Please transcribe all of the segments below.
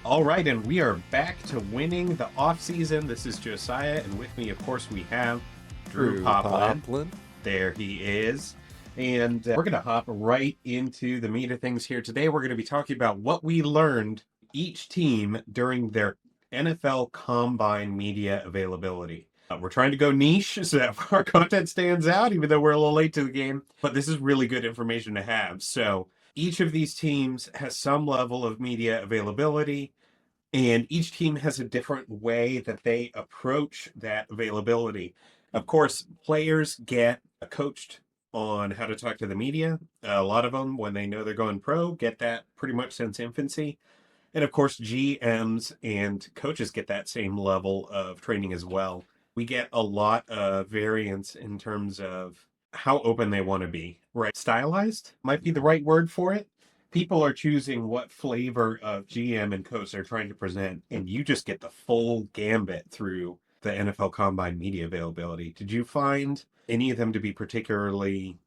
All right, and we are back to winning the offseason. This is Josiah, and with me, of course, we have Drew Drew Poplin. Poplin. There he is. And we're going to hop right into the meat of things here. Today, we're going to be talking about what we learned each team during their NFL Combine media availability. We're trying to go niche so that our content stands out, even though we're a little late to the game. But this is really good information to have. So each of these teams has some level of media availability, and each team has a different way that they approach that availability. Of course, players get coached on how to talk to the media. A lot of them, when they know they're going pro, get that pretty much since infancy. And of course, GMs and coaches get that same level of training as well. We get a lot of variance in terms of how open they want to be, right? Stylized might be the right word for it. People are choosing what flavor of GM and coach they're trying to present, and you just get the full gambit through the NFL Combine media availability. Did you find any of them to be particularly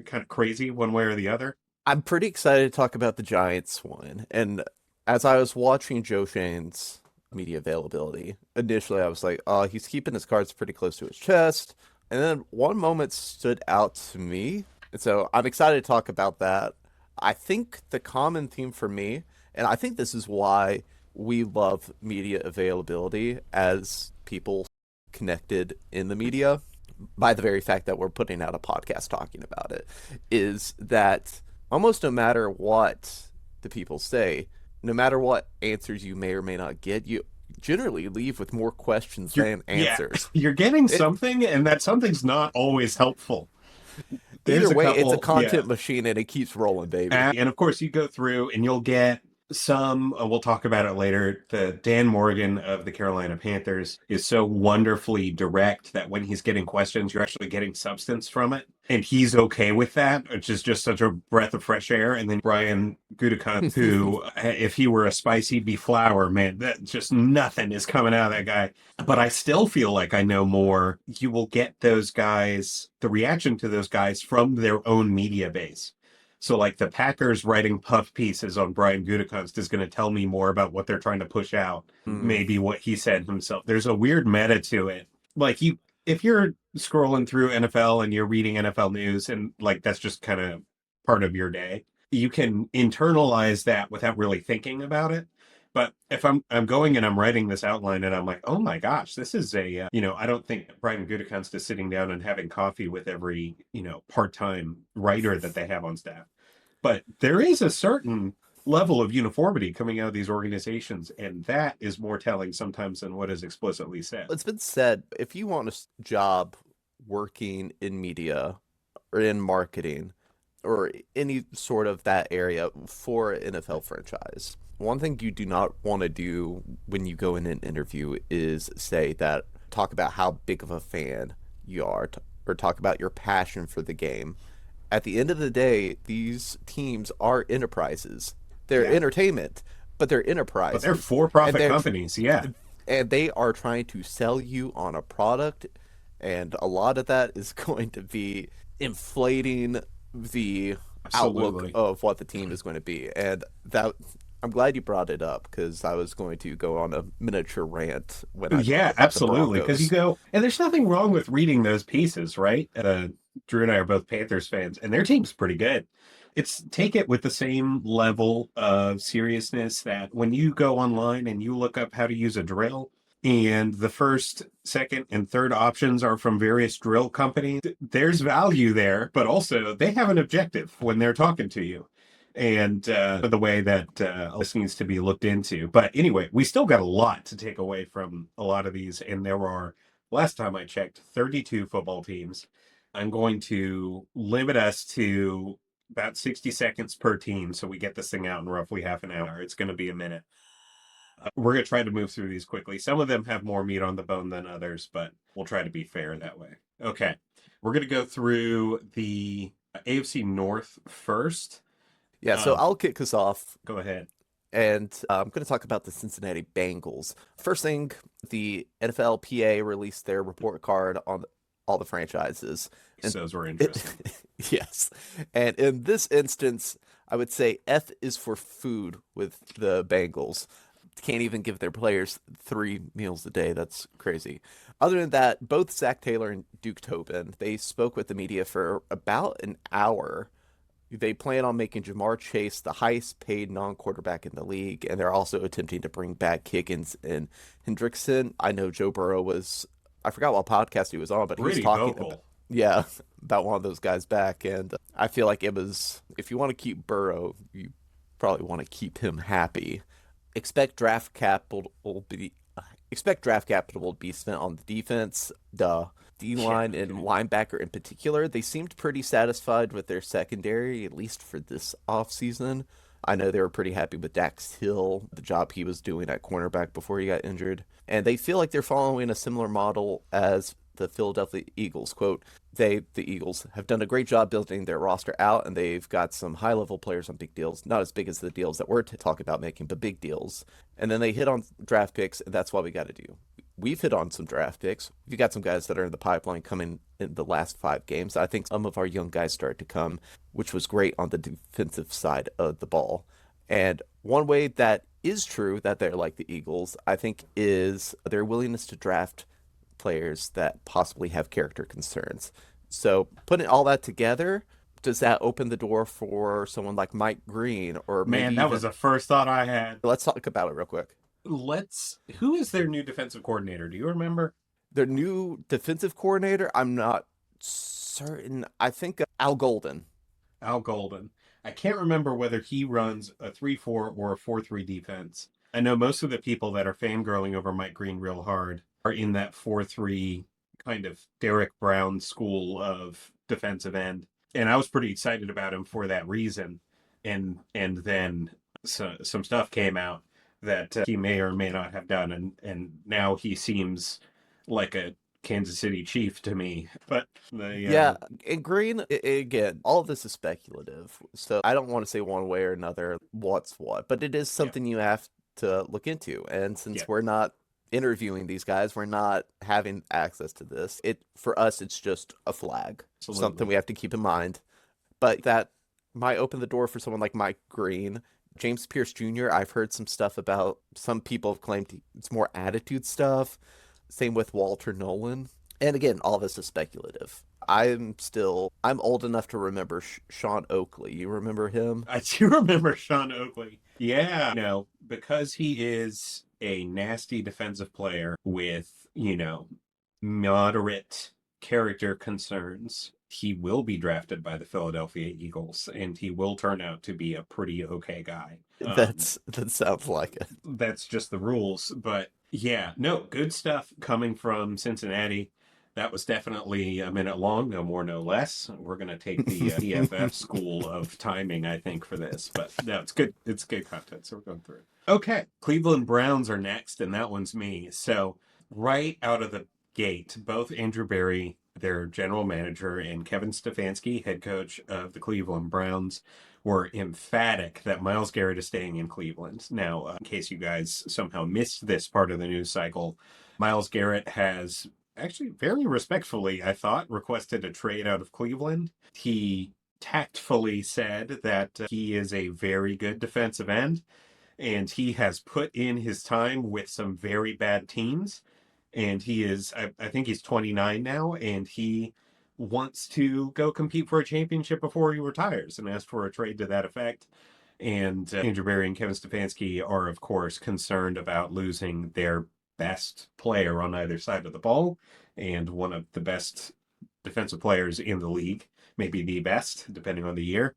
kind of crazy one way or the other? I'm pretty excited to talk about the Giants one. And as I was watching Joe Shane's media availability, initially I was like, oh, he's keeping his cards pretty close to his chest. And then one moment stood out to me. And so I'm excited to talk about that. I think the common theme for me, and I think this is why we love media availability as people connected in the media, by the very fact that we're putting out a podcast talking about it, is that almost no matter what the people say, no matter what answers you may or may not get, you generally leave with more questions than answers. You're getting something, and that something's not always helpful. There's Either way, it's a couple, content machine and it keeps rolling, baby. and of course, you go through and you'll get some, we'll talk about it later. The Dan Morgan of the Carolina Panthers is so wonderfully direct that when he's getting questions, you're actually getting substance from it. And he's okay with that, which is just such a breath of fresh air. And then Brian Gutekunst, who, if he were a spice, he'd be flour, man. That just nothing is coming out of that guy. But I still feel like I know more. You will get those guys, the reaction to those guys from their own media base. So like the Packers writing puff pieces on Brian Gutekunst is going to tell me more about what they're trying to push out. Maybe what he said himself. There's a weird meta to it. Like if you're scrolling through NFL and you're reading NFL news and like that's just kind of part of your day, you can internalize that without really thinking about it. But if I'm going and I'm writing this outline and I'm like, oh my gosh, this is a I don't think Brian Gutekunst is sitting down and having coffee with every part-time writer that they have on staff. But there is a certain level of uniformity coming out of these organizations, and that is more telling sometimes than what is explicitly said. It's been said, if you want a job working in media or in marketing or any sort of that area for an NFL franchise, one thing you do not want to do when you go in an interview is talk about how big of a fan you are, or talk about your passion for the game. At the end of the day, these teams are enterprises. They're entertainment, but they're enterprises. But they're for-profit companies, yeah. And they are trying to sell you on a product, and a lot of that is going to be inflating the outlook of what the team is going to be. And that, I'm glad you brought it up, because I was going to go on a miniature rant when I absolutely, because you go, and there's nothing wrong with reading those pieces, right? Drew and I are both Panthers fans, and their team's pretty good. Take it with the same level of seriousness that when you go online and you look up how to use a drill, and the first, second, and third options are from various drill companies, there's value there, but also they have an objective when they're talking to you. And the way that this needs to be looked into. But anyway, we still got a lot to take away from a lot of these. And there are, last time I checked, 32 football teams. I'm going to limit us to about 60 seconds per team so we get this thing out in roughly half an hour. It's going to be a minute. We're going to try to move through these quickly. Some of them have more meat on the bone than others, but we'll try to be fair that way. Okay. We're going to go through the AFC North first. Yeah, so I'll kick us off. Go ahead. And I'm going to talk about the Cincinnati Bengals. First thing, the NFLPA released their report card on all the franchises. And those were interesting. Yes. And in this instance, I would say F is for food with the Bengals. can't even give their players 3 meals a day. That's crazy. Other than that, both Zach Taylor and Duke Tobin, they spoke with the media for about an hour. They plan on making Jamar Chase the highest paid non-quarterback in the league, and they're also attempting to bring back Higgins and Hendrickson. I know Joe Burrow was, I forgot what podcast he was on, but he was Pretty talking vocal. about, yeah, about one of those guys back. And I feel like it was, if you want to keep Burrow, you probably want to keep him happy. Expect draft capital will be expect draft capital to be spent on the defense, the D-line and linebacker in particular. They seemed pretty satisfied with their secondary, at least for this offseason. I know they were pretty happy with Dax Hill, the job he was doing at cornerback before he got injured. And they feel like they're following a similar model as the Philadelphia Eagles. Quote, the Eagles, have done a great job building their roster out, and they've got some high-level players on big deals. Not as big as the deals that we're talking about making, but big deals. And then they hit on draft picks, and that's what we got to do. We've hit on some draft picks. We've got some guys that are in the pipeline coming in the last 5 games. I think some of our young guys started to come, which was great on the defensive side of the ball. And one way that is true that they're like the Eagles, I think, is their willingness to draft players that possibly have character concerns. So putting all that together, does that open the door for someone like Mike Green or maybe Man, that was the first thought I had. Let's talk about it real quick. Who is their new defensive coordinator? Do you remember? Their new defensive coordinator, I'm not certain. I think Al Golden. Al Golden. I can't remember whether he runs a 3-4 or a 4-3 defense. I know most of the people that are fangirling over Mike Green real hard are in that 4-3 kind of Derek Brown school of defensive end. And I was pretty excited about him for that reason. And then some stuff came out that he may or may not have done. And now he seems like a Kansas City Chief to me. But yeah, and Green, again, all of this is speculative. So I don't want to say one way or another what's what, but it is something you have to look into. And since we're not interviewing these guys, we're not having access to this. For us, it's just a flag, something we have to keep in mind. But that might open the door for someone like Mike Green. James Pierce Jr., I've heard some stuff about, some people have claimed it's more attitude stuff. Same with Walter Nolan. And again, all this is speculative. I'm old enough to remember Sean Oakley. You remember him? I do remember Sean Oakley. Yeah. Because he is a nasty defensive player with, moderate character concerns, he will be drafted by the Philadelphia Eagles, and he will turn out to be a pretty okay guy. That sounds like it. That's just the rules. But yeah, no, good stuff coming from Cincinnati. That was definitely a minute long, no more, no less. We're going to take the PFF school of timing, I think, for this. But no, it's good. It's good content, so we're going through it. Okay, Cleveland Browns are next, and that one's me. So right out of the gate, both Andrew Berry, their general manager, and Kevin Stefanski, head coach of the Cleveland Browns, were emphatic that Myles Garrett is staying in Cleveland. Now, in case you guys somehow missed this part of the news cycle, Myles Garrett has actually very respectfully, I thought, requested a trade out of Cleveland. He tactfully said that he is a very good defensive end, and he has put in his time with some very bad teams. And he is, I think he's 29 now, and he wants to go compete for a championship before he retires, and asked for a trade to that effect. And Andrew Berry and Kevin Stefanski are, of course, concerned about losing their best player on either side of the ball, and one of the best defensive players in the league, maybe the best, depending on the year.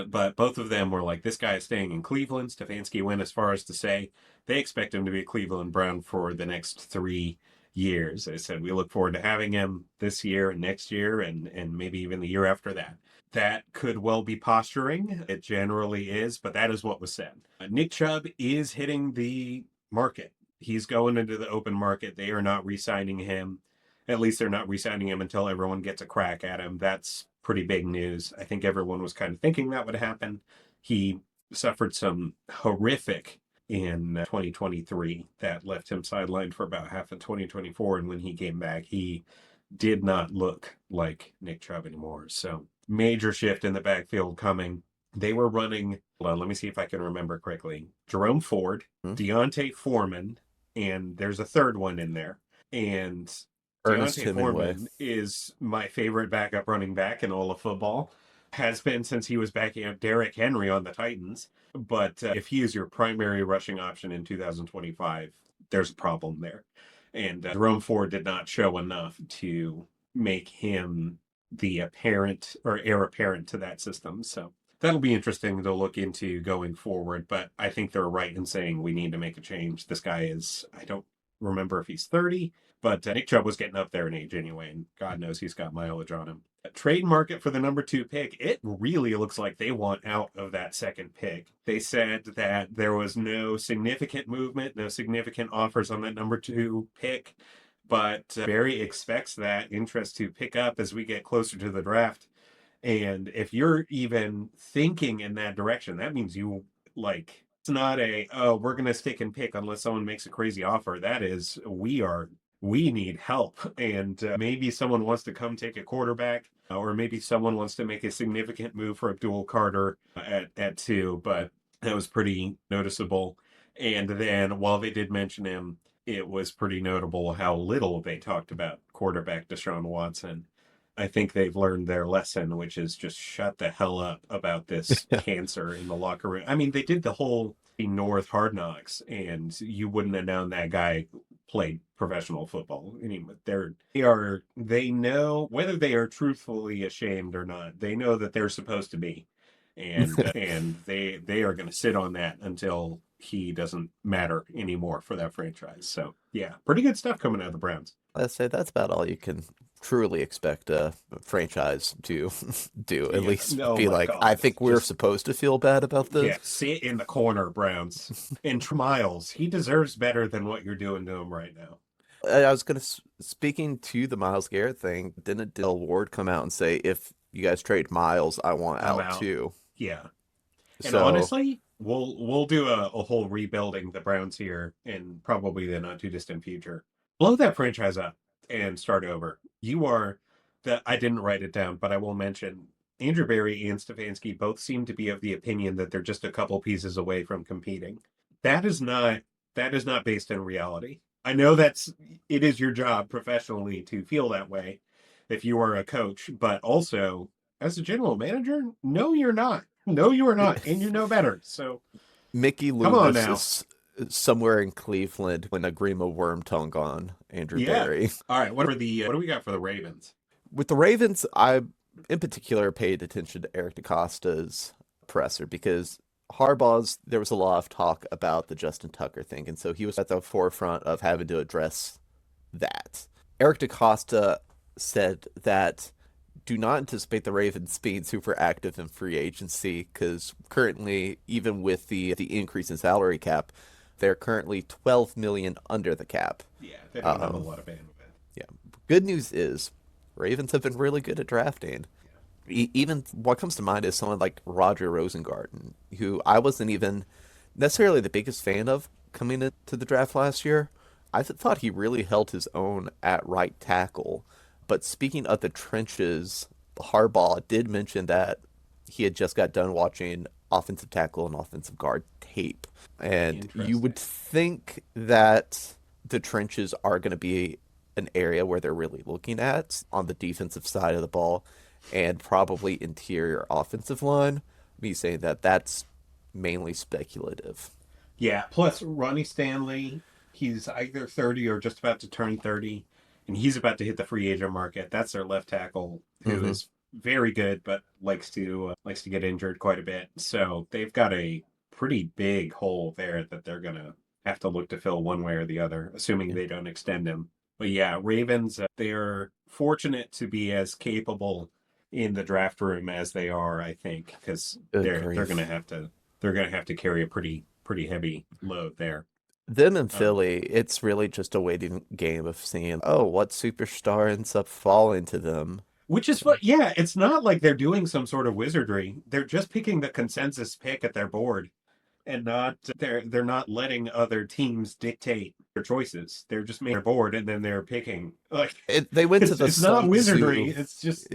But both of them were like, this guy is staying in Cleveland. Stefanski went as far as to say they expect him to be a Cleveland Brown for the next 3 years. They said, we look forward to having him this year and next year and maybe even the year after that. That could well be posturing. It generally is, but that is what was said. Nick Chubb is hitting the market. He's going into the open market. They are not re-signing him. At least they're not re-signing him until everyone gets a crack at him. That's pretty big news. I think everyone was kind of thinking that would happen. He suffered some horrific in 2023 that left him sidelined for about half of 2024. And when he came back, he did not look like Nick Chubb anymore. So major shift in the backfield coming. They were running, hold on, let me see if I can remember correctly. Jerome Ford, Deontay Foreman, and there's a third one in there. And Ernest Deontay Hemingway. Foreman is my favorite backup running back in all of football. Has been since he was backing up Derrick Henry on the Titans. But if he is your primary rushing option in 2025, there's a problem there. And Jerome Ford did not show enough to make him the apparent or heir apparent to that system. So that'll be interesting to look into going forward. But I think they're right in saying we need to make a change. This guy is, I don't remember if he's 30, but Nick Chubb was getting up there in age anyway, and God knows he's got mileage on him. Trade market for the number 2 pick, it really looks like they want out of that second pick. They said that there was no significant movement, no significant offers on that number 2 pick, but Barry expects that interest to pick up as we get closer to the draft. And if you're even thinking in that direction, that means you like, it's not we're going to stick and pick unless someone makes a crazy offer. That is, we need help. And maybe someone wants to come take a quarterback, or maybe someone wants to make a significant move for Abdul Carter at 2, but that was pretty noticeable. And then while they did mention him, it was pretty notable how little they talked about quarterback Deshaun Watson. I think they've learned their lesson, which is just shut the hell up about this cancer in the locker room. I mean, they did the whole North Hard Knocks, and you wouldn't have known that guy played professional football. Anyway, they know whether they are truthfully ashamed or not. They know that they're supposed to be, and they are going to sit on that until he doesn't matter anymore for that franchise. So yeah, pretty good stuff coming out of the Browns. I'd say that's about all you can truly expect a franchise to do. At least be like, God. I think we're supposed to feel bad about this. Yeah, sit in the corner, Browns. And Miles, he deserves better than what you're doing to him right now. I was going to, speaking to the Myles Garrett thing, didn't Dale Ward come out and say, if you guys trade Miles, I want out too? Yeah. And honestly, we'll do a whole rebuilding the Browns here in probably the not too distant future. Blow that franchise up and start over. I didn't write it down, but I will mention Andrew Berry and Stefanski both seem to be of the opinion that they're just a couple pieces away from competing. That is not based in reality. I know it is your job professionally to feel that way if you are a coach, but also as a general manager, no, you're not. No, you are not, and you know better. So Mickey Loomis is somewhere in Cleveland when Agrima Wormtongue on Andrew Berry. All right, what do we got for the Ravens? With the Ravens, I in particular paid attention to Eric DeCosta's presser because there was a lot of talk about the Justin Tucker thing, and so he was at the forefront of having to address that. Eric DeCosta said that do not anticipate the Ravens being super active in free agency because currently, even with the increase in salary cap, they're currently $12 million under the cap. Yeah, they don't have a lot of bandwidth. Yeah. Good news is Ravens have been really good at drafting. Yeah. Even what comes to mind is someone like Roger Rosengarten, who I wasn't even necessarily the biggest fan of coming into the draft last year. I thought he really held his own at right tackle. But speaking of the trenches, Harbaugh did mention that he had just got done watching offensive tackle and offensive guard tape. And you would think that the trenches are going to be an area where they're really looking at on the defensive side of the ball and probably interior offensive line. Me saying that that's mainly speculative. Yeah, plus Ronnie Stanley, he's either 30 or just about to turn 30. And he's about to hit the free agent market. That's their left tackle, who is very good, but likes to get injured quite a bit. So they've got a pretty big hole there that they're gonna have to look to fill one way or the other, assuming they don't extend him. But yeah, Ravens, they're fortunate to be as capable in the draft room as they are, I think, because they're gonna have to carry a pretty heavy load there. Them in Philly, it's really just a waiting game of seeing, what superstar ends up falling to them. Which is what, yeah, it's not like they're doing some sort of wizardry. They're just picking the consensus pick at their board and they're not letting other teams dictate their choices. They're just making their board and then they're picking. They went to the it's not wizardry. It's just,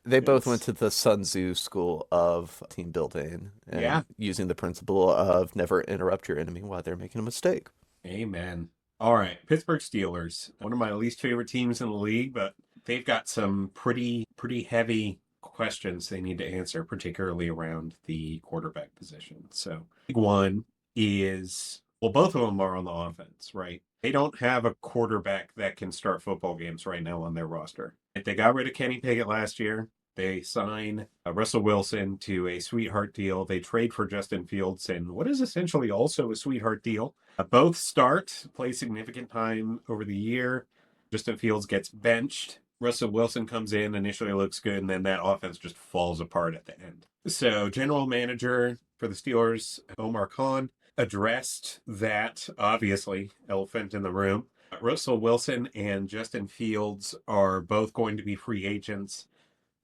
They both went to the Sun Tzu school of team building and Yeah. using the principle of never interrupt your enemy while they're making a mistake. Amen. All right, Pittsburgh Steelers, one of my least favorite teams in the league, but they've got some pretty heavy questions they need to answer, particularly around the quarterback position. So, big one is, well, both of them are on the offense, right? They don't have a quarterback that can start football games right now on their roster. If they got rid of Kenny Pickett last year, they sign Russell Wilson to a sweetheart deal. They trade for Justin Fields in what is essentially also a sweetheart deal. Both start, play significant time over the year. Justin Fields gets benched. Russell Wilson comes in, initially looks good, and then that offense just falls apart at the end. So, general manager for the Steelers, Omar Khan, addressed that, obviously, elephant in the room. Russell Wilson and Justin Fields are both going to be free agents.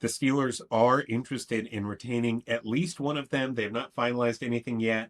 The Steelers are interested in retaining at least one of them. They've not finalized anything yet.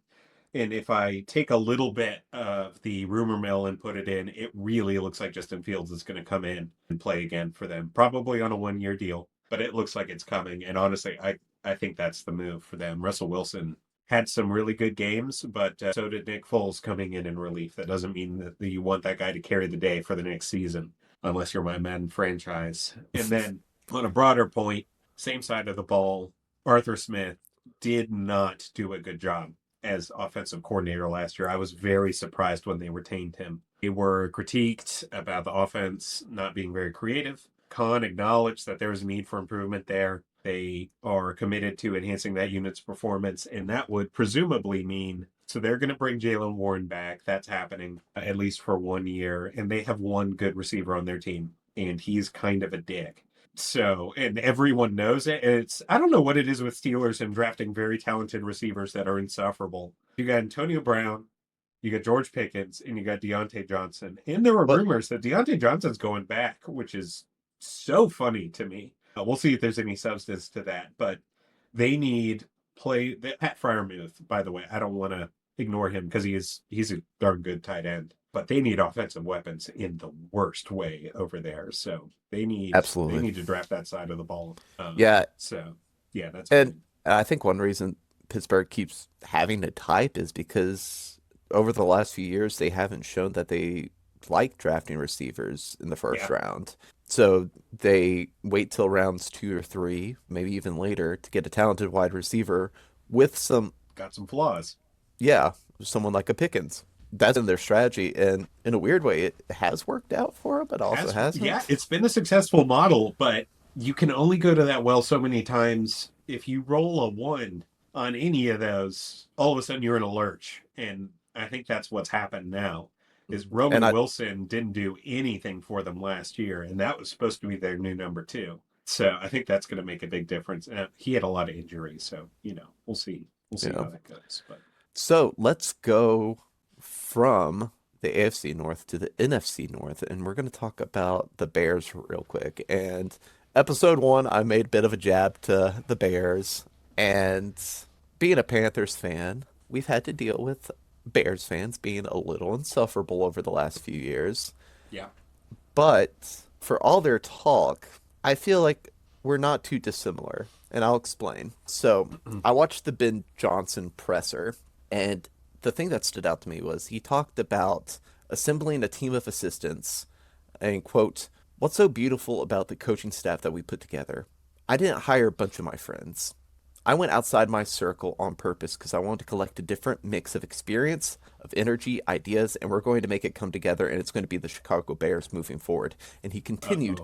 And if I take a little bit of the rumor mill and put it in, it really looks like Justin Fields is going to come in and play again for them, probably on a 1-year deal, but it looks like it's coming. And honestly, I think that's the move for them. Russell Wilson had some really good games, but so did Nick Foles coming in relief. That doesn't mean that you want that guy to carry the day for the next season, unless you're my Madden franchise. And then on a broader point, same side of the ball, Arthur Smith did not do a good job as offensive coordinator last year. I was very surprised when they retained him. They were critiqued about the offense not being very creative. Khan acknowledged that there was a need for improvement there. They are committed to enhancing that unit's performance, and that would presumably mean, so they're going to bring Jaylen Warren back. That's happening, at least for 1 year, and they have one good receiver on their team, and he's kind of a dick. So, and everyone knows it. I don't know what it is with Steelers and drafting very talented receivers that are insufferable. You got Antonio Brown, you got George Pickens, and you got Deontay Johnson. And there were rumors that Deontay Johnson's going back, which is so funny to me. We'll see if there's any substance to that, but they need Pat Freiermuth, by the way, I don't want to ignore him because he's a darn good tight end. But they need offensive weapons in the worst way over there. So they need to draft that side of the ball. So yeah, that's and I think one reason Pittsburgh keeps having to type is because over the last few years they haven't shown that they like drafting receivers in the first round. So they wait till rounds 2 or 3, maybe even later, to get a talented wide receiver with some flaws. Yeah, someone like a Pickens. That's in their strategy, and in a weird way, it has worked out for them, but also hasn't. Yeah, it's been a successful model, but you can only go to that well so many times. If you roll a 1 on any of those, all of a sudden you're in a lurch, and I think that's what's happened now. Is Roman Wilson didn't do anything for them last year, and that was supposed to be their new number 2. So I think that's going to make a big difference. He had a lot of injuries, so we'll see. We'll see how that goes. But so let's go from the AFC North to the NFC North, and we're going to talk about the Bears real quick. And episode 1, I made a bit of a jab to the Bears, and being a Panthers fan, we've had to deal with Bears fans being a little insufferable over the last few years. Yeah. But for all their talk, I feel like we're not too dissimilar, and I'll explain. So I watched the Ben Johnson presser, and the thing that stood out to me was he talked about assembling a team of assistants and, quote, "What's so beautiful about the coaching staff that we put together? I didn't hire a bunch of my friends. I went outside my circle on purpose because I wanted to collect a different mix of experience, of energy, ideas, and we're going to make it come together, and it's going to be the Chicago Bears moving forward." And he continued,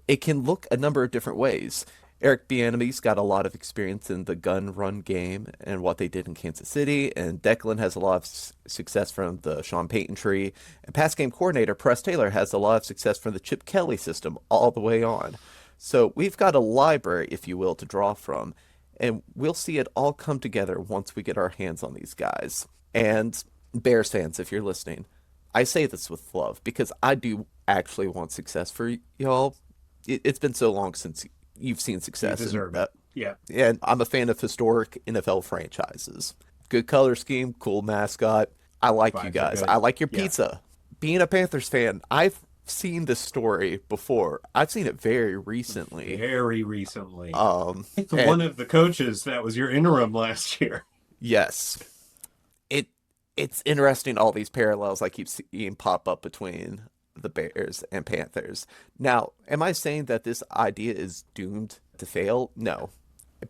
It can look a number of different ways. Eric Bieniemy's got a lot of experience in the gun run game and what they did in Kansas City, and Declan has a lot of success from the Sean Payton tree, and pass game coordinator Press Taylor has a lot of success from the Chip Kelly system all the way on. So we've got a library, if you will, to draw from, and we'll see it all come together once we get our hands on these guys. And Bears fans, if you're listening, I say this with love because I do actually want success for y'all. It's been so long since you've seen success. You deserve it. Yeah. And I'm a fan of historic NFL franchises. Good color scheme, cool mascot. I like you guys. I like your pizza. Being a Panthers fan, I've seen this story before. I've seen it very recently. Very recently. Um, It's and one of the coaches that was your interim last year. yes, it it's interesting all these parallels I keep seeing pop up between the Bears and Panthers. Now, am I saying that this idea is doomed to fail? No,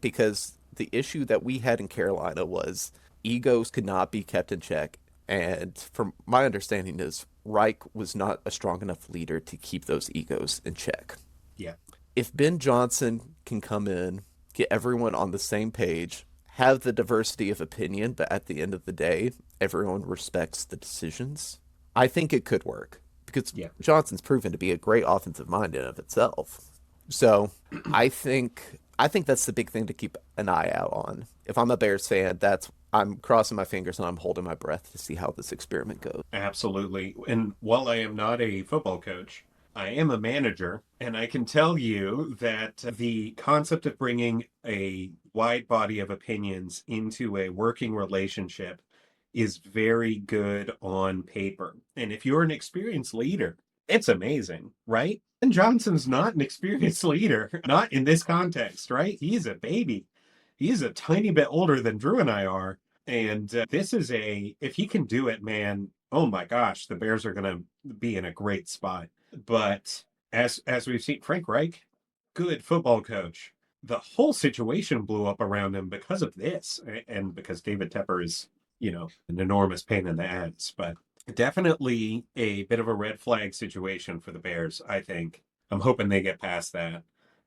because the issue that we had in Carolina was egos could not be kept in check. And from my understanding is Reich was not a strong enough leader to keep those egos in check. Yeah. If Ben Johnson can come in, get everyone on the same page, have the diversity of opinion, but at the end of the day, everyone respects the decisions, I think it could work because Yeah. Johnson's proven to be a great offensive mind in of itself. So I think that's the big thing to keep an eye out on. If I'm a Bears fan, that's I'm crossing my fingers and I'm holding my breath to see how this experiment goes. Absolutely. And while I am not a football coach, I am a manager, and I can tell you that the concept of bringing a wide body of opinions into a working relationship is very good on paper. And if you're an experienced leader, it's amazing, right? And Johnson's not an experienced leader, not in this context, right? He's a baby. He's a tiny bit older than Drew and I are. And this is if he can do it, man, oh my gosh, the Bears are going to be in a great spot. But as we've seen, Frank Reich, good football coach. The whole situation blew up around him because of this, and because David Tepper is, an enormous pain in the ass. But definitely a bit of a red flag situation for the Bears, I think. I'm hoping they get past that.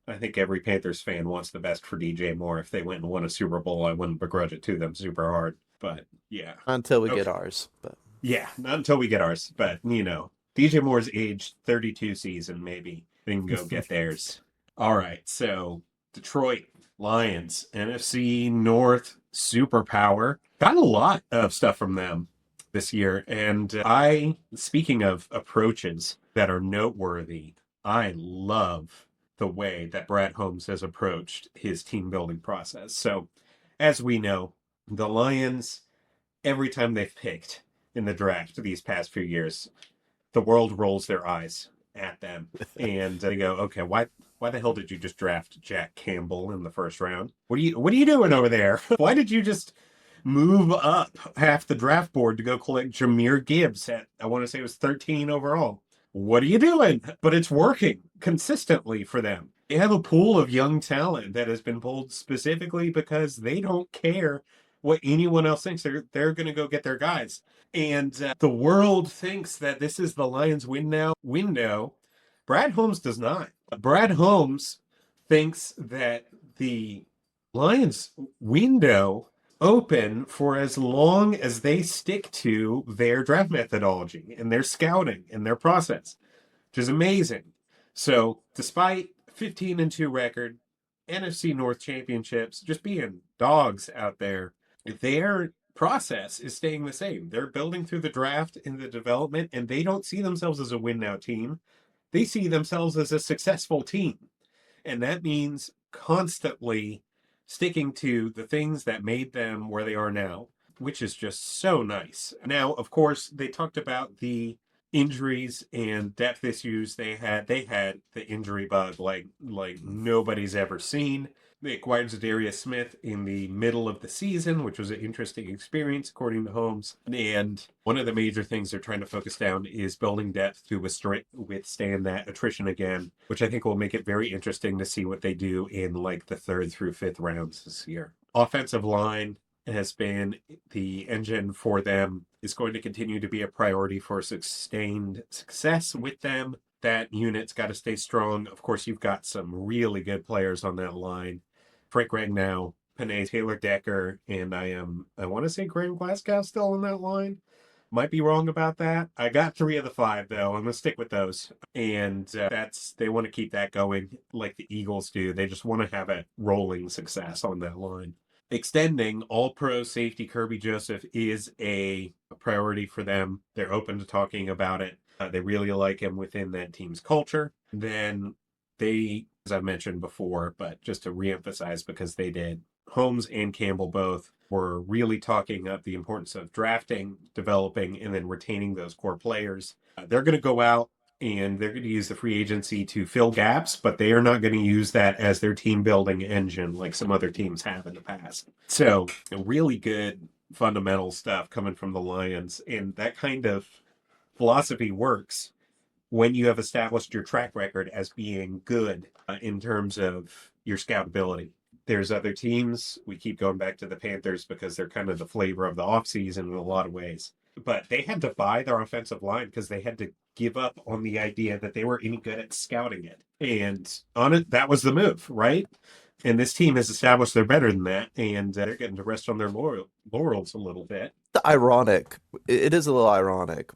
I think every Panthers fan wants the best for DJ Moore. If they went and won a Super Bowl, I wouldn't begrudge it to them super hard. But yeah. Until we get Okay. ours. But Yeah, not until we get ours. But, DJ Moore's age 32 season, maybe. They can go get theirs. All right. So, Detroit Lions, NFC North superpower. Got a lot of stuff from them this year. And speaking of approaches that are noteworthy, I love the way that Brad Holmes has approached his team building process. So, as we know, the Lions, every time they've picked in the draft these past few years, the world rolls their eyes at them and they go, "Okay, why the hell did you just draft Jack Campbell in the first round? What are you doing over there? Why did you just move up half the draft board to go collect Jahmyr Gibbs at, I want to say it was 13 overall? What are you doing?" But it's working consistently for them. They have a pool of young talent that has been pulled specifically because they don't care what anyone else thinks. They're going to go get their guys. And the world thinks that this is the Lions win now window. Brad Holmes does not. Brad Holmes thinks that the Lions window open for as long as they stick to their draft methodology and their scouting and their process, which is amazing. So, despite 15-2 record, NFC North championships, just being dogs out there, their process is staying the same. They're building through the draft and the development, and they don't see themselves as a win now team. They see themselves as a successful team. And that means constantly sticking to the things that made them where they are now, which is just so nice. Now, of course, they talked about the injuries and depth issues they had the injury bug like nobody's ever seen. They acquired Zadarius Smith in the middle of the season, which was an interesting experience, according to Holmes. And one of the major things they're trying to focus down is building depth to withstand that attrition again, which I think will make it very interesting to see what they do in like the third through fifth rounds this year. Offensive line has been the engine for them, is going to continue to be a priority for sustained success with them. That unit's got to stay strong. Of course, you've got some really good players on that line. Frank Ragnow, Panay Taylor Decker, and I want to say Graham Glasgow still on that line. Might be wrong about that. I got 3 of the 5 though. I'm gonna stick with those, and they want to keep that going like the Eagles do. They just want to have a rolling success on that line. Extending All-Pro safety Kirby Joseph is a priority for them. They're open to talking about it. They really like him within that team's culture. Then they, as I've mentioned before, but just to reemphasize because they did, Holmes and Campbell both were really talking up the importance of drafting, developing, and then retaining those core players. They're going to go out and they're going to use the free agency to fill gaps, but they are not going to use that as their team building engine like some other teams have in the past. So, really good fundamental stuff coming from the Lions, and that kind of philosophy works when you have established your track record as being good in terms of your scoutability. There's other teams. We keep going back to the Panthers because they're kind of the flavor of the offseason in a lot of ways. But they had to buy their offensive line because they had to give up on the idea that they were any good at scouting it. And on it, that was the move, right? And this team has established they're better than that, and they're getting to rest on their laurels a little bit. It is a little ironic.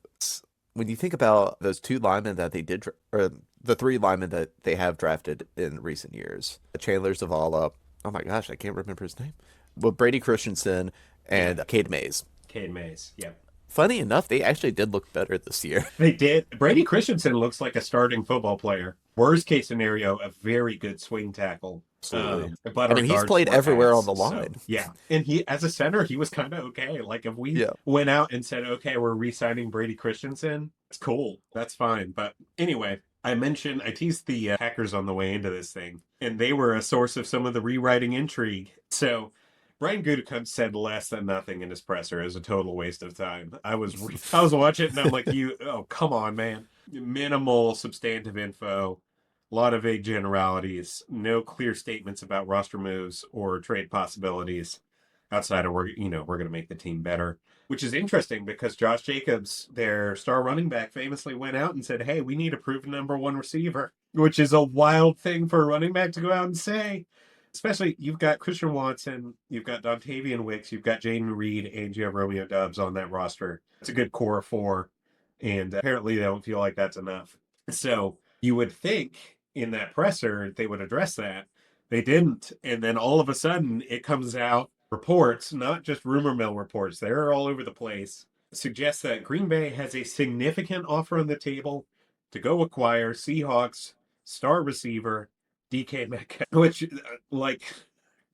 When you think about those two linemen that they did, or the three linemen that they have drafted in recent years, Chandler Zavala, oh my gosh, I can't remember his name, but Brady Christensen and Cade Mays. Cade Mays, yeah. Funny enough, they actually did look better this year. They did. Brady Christensen looks like a starting football player. Worst case scenario, a very good swing tackle. Absolutely. But I mean, he's played everywhere on the so, line. yeah. And he, as a center, he was kind of okay. Like if we went out and said, okay, we're re-signing Brady Christensen, it's cool. That's fine. But anyway, I teased the Packers on the way into this thing, and they were a source of some of the rewriting intrigue. So Brian Gutekunst said less than nothing in his presser. It was a total waste of time. I was watching it, and I'm like, oh, come on, man. Minimal substantive info. A lot of vague generalities, no clear statements about roster moves or trade possibilities outside of we're going to make the team better, which is interesting because Josh Jacobs, their star running back, famously went out and said, hey, we need a proven number one receiver, which is a wild thing for a running back to go out and say. Especially, you've got Christian Watson, you've got Dontavian Wicks, you've got Jaden Reed, and you have Romeo Doubs on that roster. It's a good core of four, and apparently they don't feel like that's enough. So you would think in that presser they would address that. They didn't, and then all of a sudden it comes out reports, not just rumor mill reports, they're all over the place, suggests that Green Bay has a significant offer on the table to go acquire Seahawks star receiver DK Metcalf, which,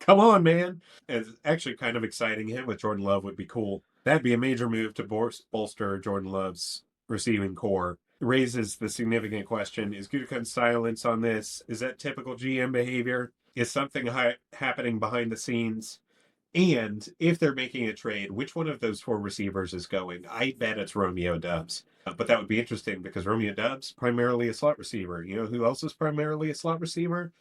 come on, man. It's actually kind of exciting. Him with Jordan Love would be cool. That'd be a major move to bolster Jordan Love's receiving core. Raises the significant question, is Gutekunst's silence on this? Is that typical GM behavior? Is something happening behind the scenes? And if they're making a trade, which one of those four receivers is going? I bet it's Romeo Doubs. But that would be interesting because Romeo Doubs, primarily a slot receiver. You know who else is primarily a slot receiver?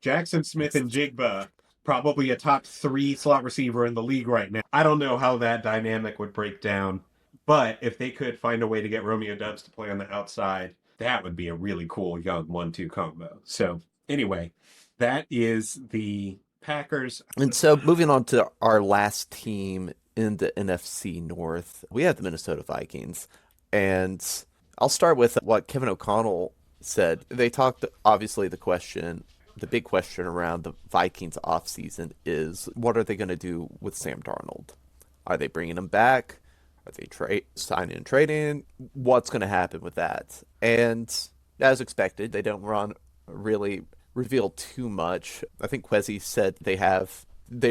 Jackson Smith and Jigba, probably a top 3 slot receiver in the league right now. I don't know how that dynamic would break down. But if they could find a way to get Romeo Doubs to play on the outside, that would be a really cool young 1-2 combo. So anyway, that is the Packers. And so moving on to our last team in the NFC North, we have the Minnesota Vikings. And I'll start with what Kevin O'Connell said. They talked, obviously, the big question around the Vikings offseason is, what are they going to do with Sam Darnold? Are they bringing him back? Are they signing and trading? What's going to happen with that? And as expected, they don't really reveal too much. I think Kwesi said they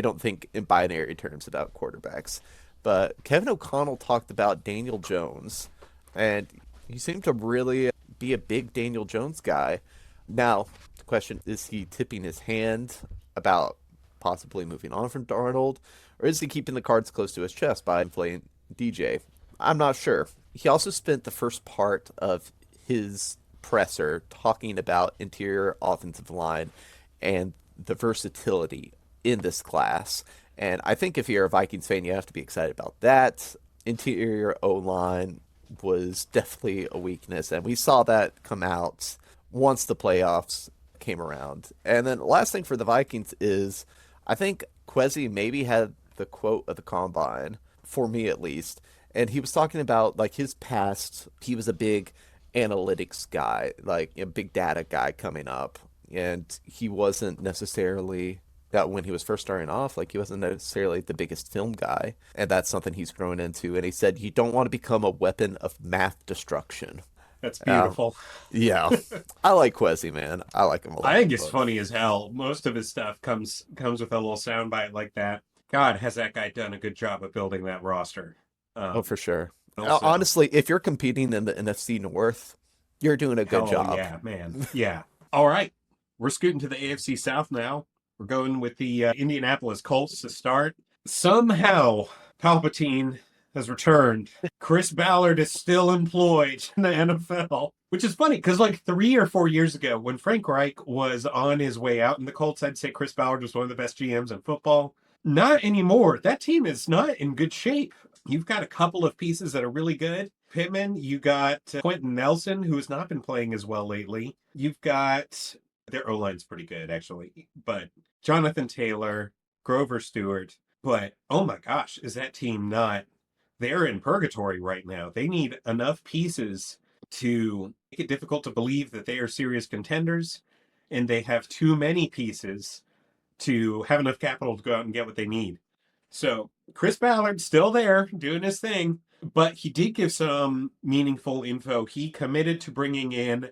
don't think in binary terms about quarterbacks. But Kevin O'Connell talked about Daniel Jones, and he seemed to really be a big Daniel Jones guy. Now, the question, is he tipping his hand about possibly moving on from Darnold, or is he keeping the cards close to his chest by inflating DJ? I'm not sure. He also spent the first part of his presser talking about interior offensive line and the versatility in this class. And I think if you're a Vikings fan, you have to be excited about that. Interior O-line was definitely a weakness, and we saw that come out once the playoffs came around. And then last thing for the Vikings is, I think Kwesi maybe had the quote of the combine, for me at least, and he was talking about like his past. He was a big analytics guy, like a big data guy coming up, and he wasn't necessarily that when he was first starting off, like he wasn't necessarily the biggest film guy, and that's something he's grown into. And he said, you don't want to become a weapon of math destruction. That's beautiful. Yeah. I like Kwesi, man. I like him a lot. I think it's funny as hell. Most of his stuff comes with a little soundbite like that. God, has that guy done a good job of building that roster? For sure. Also, Honestly, if you're competing in the NFC North, You're doing a good Hell job. yeah, man. Yeah. All right. We're scooting to the AFC South now. We're going with the Indianapolis Colts to start. Somehow, Palpatine has returned. Chris Ballard is still employed in the NFL, which is funny because like 3 or 4 years ago, when Frank Reich was on his way out in the Colts, I'd say Chris Ballard was one of the best GMs in football. Not anymore. That team is not in good shape. You've got a couple of pieces that are really good. Pittman, you got Quentin Nelson, who has not been playing as well lately. You've got their O-line's pretty good, actually, but Jonathan Taylor, Grover Stewart. But oh my gosh, is that team not? They're in purgatory right now. They need enough pieces to make it difficult to believe that they are serious contenders, and they have too many pieces to have enough capital to go out and get what they need. So Chris Ballard's still there doing his thing, but he did give some meaningful info. He committed to bringing in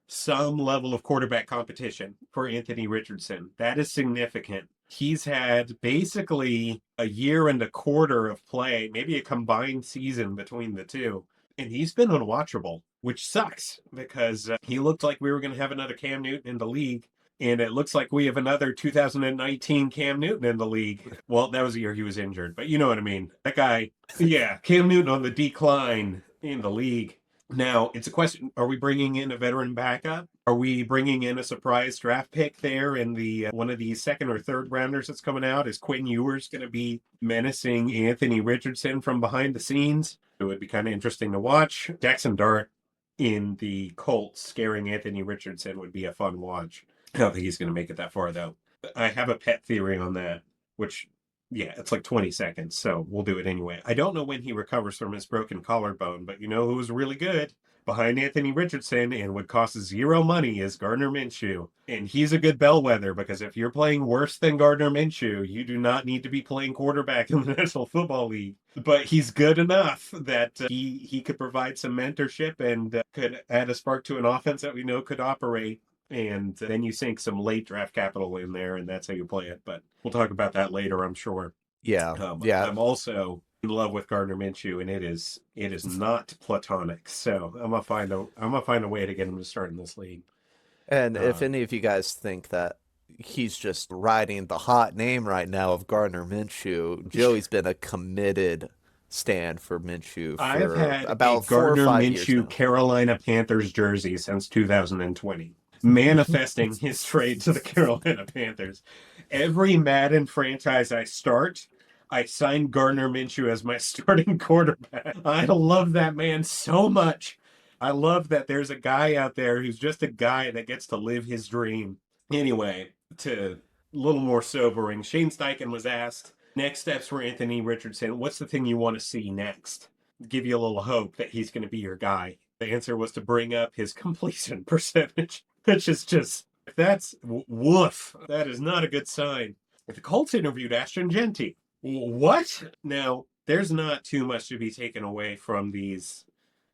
some level of quarterback competition for Anthony Richardson. That is significant. He's had basically a year and a quarter of play, maybe a combined season between the two. And he's been unwatchable, which sucks because he looked like we were going to have another Cam Newton in the league. And it looks like we have another 2019 Cam Newton in the league. Well, that was the year he was injured, but you know what I mean. That guy, yeah, Cam Newton on the decline in the league. Now, it's a question, are we bringing in a veteran backup? Are we bringing in a surprise draft pick there in the one of the second or third rounders that's coming out? Is Quinn Ewers going to be menacing Anthony Richardson from behind the scenes? It would be kind of interesting to watch. Jackson Dart in the Colts scaring Anthony Richardson would be a fun watch. I don't think he's going to make it that far, though. I have a pet theory on that, which, yeah, it's like 20 seconds, so we'll do it anyway. I don't know when he recovers from his broken collarbone, but you know who was really good behind Anthony Richardson and would cost zero money is Gardner Minshew. And he's a good bellwether because if you're playing worse than Gardner Minshew, you do not need to be playing quarterback in the National Football League. But he's good enough that he could provide some mentorship and could add a spark to an offense that we know could operate. And then you sink some late draft capital in there, and that's how you play it. But we'll talk about that later, I'm sure. Yeah. I'm also in love with Gardner Minshew, and it is not platonic. So I'm gonna find a way to get him to start in this league. And if any of you guys think that he's just riding the hot name right now of Gardner Minshew, Joey's been a committed stand for Minshew for I've had about a 4 or Gardner 5 years now. Minshew Carolina Panthers jersey since 2020. Manifesting his trade to the Carolina Panthers. Every Madden franchise I start, I sign Gardner Minshew as my starting quarterback. I love that man so much. I love that there's a guy out there who's just a guy that gets to live his dream. Anyway, to a little more sobering, Shane Steichen was asked, next steps for Anthony Richardson. What's the thing you want to see next? Give you a little hope that he's going to be your guy. The answer was to bring up his completion percentage. Which is just, that's woof. That is not a good sign. The Colts interviewed Ashton Genty. What? Now, there's not too much to be taken away from these.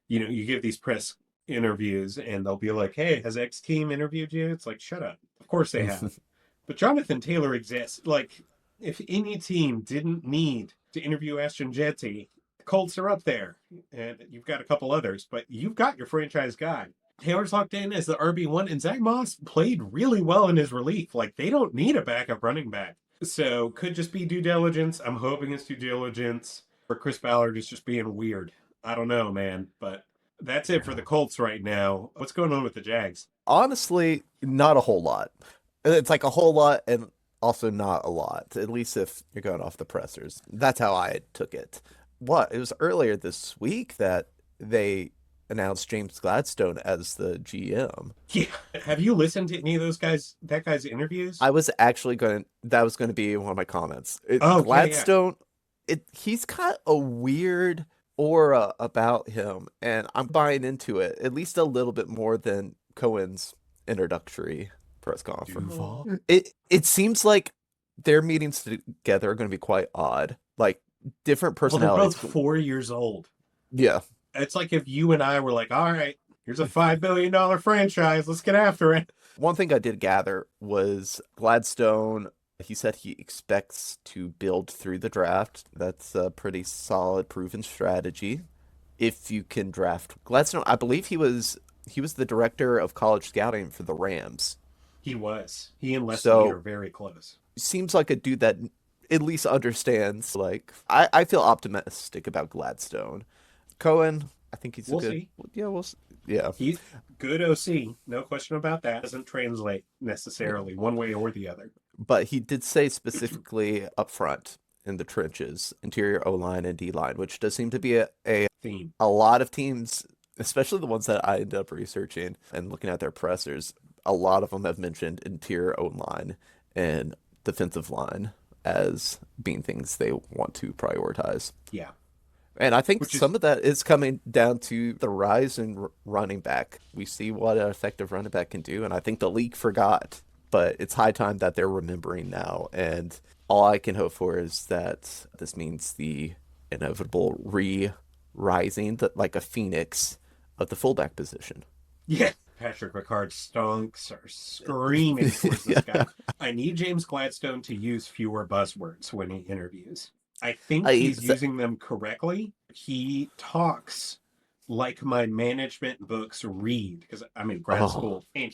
You know, you give these press interviews and they'll be like, hey, has X team interviewed you? It's like, shut up. Of course they have. But Jonathan Taylor exists. Like, if any team didn't need to interview Ashton Genty, the Colts are up there. And you've got a couple others, but you've got your franchise guy. Taylor's locked in as the RB1, and Zach Moss played really well in his relief. Like, they don't need a backup running back. So, could just be due diligence. I'm hoping it's due diligence. Or Chris Ballard is just being weird. I don't know, man. But that's it for the Colts right now. What's going on with the Jags? Honestly, not a whole lot. It's like a whole lot and also not a lot, at least if you're going off the pressers. That's how I took it. It was earlier this week that they announced James Gladstone as the GM. Yeah. Have you listened to any of that guy's interviews? I was actually that was going to be one of my comments. Gladstone, he's got a weird aura about him, and I'm buying into it, at least a little bit more than Cohen's introductory press conference. It seems like their meetings together are going to be quite odd. Like, different personalities. Well, they're both 4 years old. Yeah. It's like if you and I were like, all right, here's a $5 billion franchise. Let's get after it. One thing I did gather was Gladstone, he said he expects to build through the draft. That's a pretty solid, proven strategy. If you can draft Gladstone, I believe he was He was the director of college scouting for the Rams. He was. He and Les Snead are So very close. seems like a dude that at least understands. Like I feel optimistic about Gladstone. Cohen, I think he's a We'll good. see. Yeah, yeah, He's good OC, no question about that. Doesn't translate yeah. necessarily one way or the other. But he did say specifically up front in the trenches, interior O line and D line, which does seem to be Theme. a lot of teams, especially the ones that I ended up researching and looking at their pressers. A lot of them have mentioned interior O line and defensive line as being things they want to prioritize. Yeah. And I think Which is some of that is coming down to the rise in running back. We see what an effective running back can do, and I think the league forgot. But it's high time that they're remembering now. And all I can hope for is that this means the inevitable rising, that like a phoenix of the fullback position. yeah. Patrick Ricard stonks are screaming towards this guy. I need James Gladstone to use fewer buzzwords when he interviews. I think I he's using them correctly. He talks like my management books read because I'm in grad oh school, and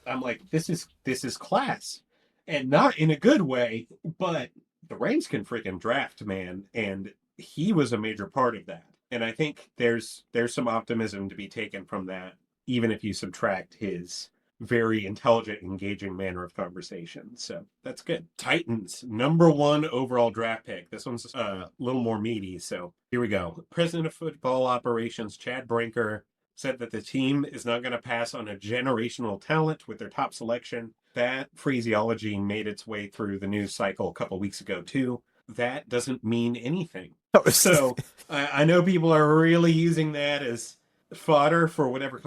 I'm like, this is class, and not in a good way, but the Rams can freaking draft, man, and he was a major part of that. And I think there's some optimism to be taken from that, even if you subtract his very intelligent, engaging manner of conversation. So that's good. Titans, number 1 overall draft pick. This one's a little more meaty. So here we go. President of Football Operations, Chad Brinker, said that the team is not going to pass on a generational talent with their top selection. That phraseology made its way through the news cycle a couple weeks ago, too. That doesn't mean anything. So I know people are really using that as fodder for whatever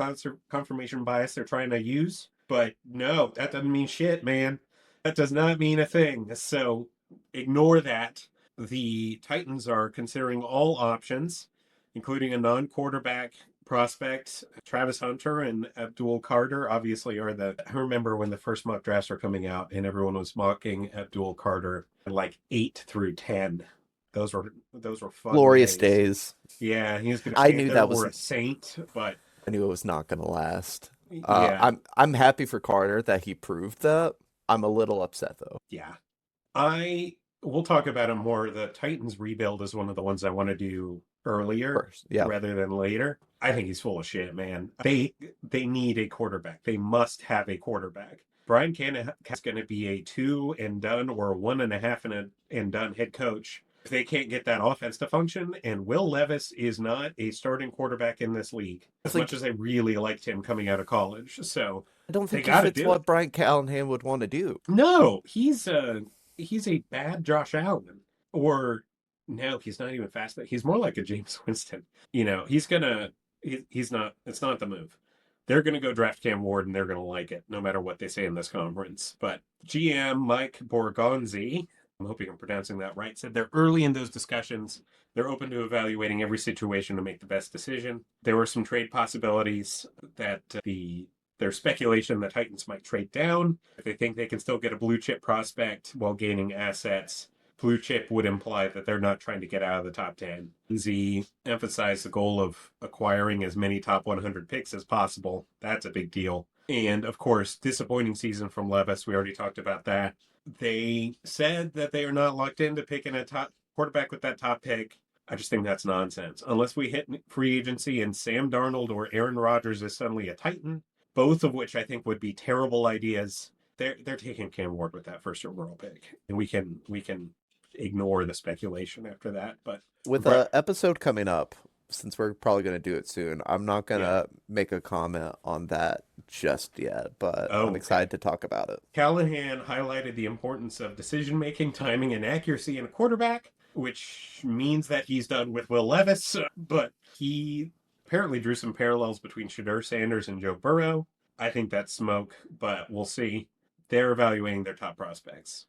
confirmation bias they're trying to use. But no, that doesn't mean shit, man. That does not mean a thing. So ignore that. The Titans are considering all options, including a non-quarterback prospect. Travis Hunter and Abdul Carter obviously are I remember when the first mock drafts were coming out and everyone was mocking Abdul Carter like 8 through 10. Those were fun glorious days. days. Yeah, he's gonna I knew Panther that or was a Saint, but I knew it was not going to last. yeah, I'm happy for Carter that he proved that. I'm a little upset though. yeah. We'll talk about him more. The Titans rebuild is one of the ones I want to do earlier First, yeah. rather than later. I think he's full of shit, man. They need a quarterback. They must have a quarterback. Brian Canahan is going to be a 2 and done or 1.5 and done head coach if they can't get that offense to function. And Will Levis is not a starting quarterback in this league, as It's like much as I really liked him coming out of college. So I don't they think he got to fits do it. what Brian Callahan would want to do. No, he's a bad Josh Allen. Or no, he's not even fast. He's more like a James Winston. He's not. It's not the move. They're going to go draft Cam Ward, and they're going to like it, no matter what they say in this conference. But GM Mike Borgonzi, I'm hoping I'm pronouncing that right, said they're early in those discussions. They're open to evaluating every situation to make the best decision. There were some trade possibilities that there's speculation that Titans might trade down. If they think they can still get a blue chip prospect while gaining assets, blue chip would imply that they're not trying to get out of the top 10. Z emphasized the goal of acquiring as many top 100 picks as possible. That's a big deal. And of course, disappointing season from Levis. We already talked about that. They said that they are not locked into picking a top quarterback with that top pick. I just think that's nonsense. Unless we hit free agency and Sam Darnold or Aaron Rodgers is suddenly a Titan, both of which I think would be terrible ideas. They're taking Cam Ward with that first overall pick, and we can ignore the speculation after that. But With a episode coming up, since we're probably going to do it soon, I'm not going to make a comment on that just yet, but I'm excited to talk about it. Callahan highlighted the importance of decision making, timing, and accuracy in a quarterback, which means that he's done with Will Levis, but he apparently drew some parallels between Shedeur Sanders and Joe Burrow. I think that's smoke, but we'll see. They're evaluating their top prospects.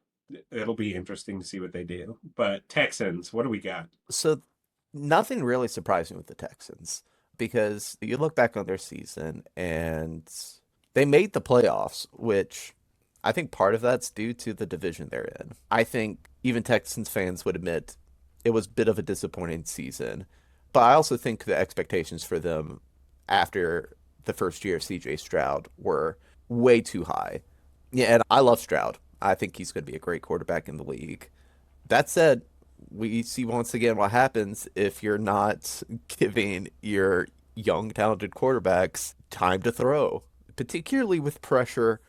It'll be interesting to see what they do. But Texans, what do we got? So nothing really surprising with the Texans, because you look back on their season and they made the playoffs, which I think part of that's due to the division they're in. I think even Texans fans would admit it was a bit of a disappointing season, but I also think the expectations for them after the first year of CJ Stroud were way too high. Yeah, and I love Stroud. I think he's going to be a great quarterback in the league. That said, we see once again what happens if you're not giving your young, talented quarterbacks time to throw, particularly with pressure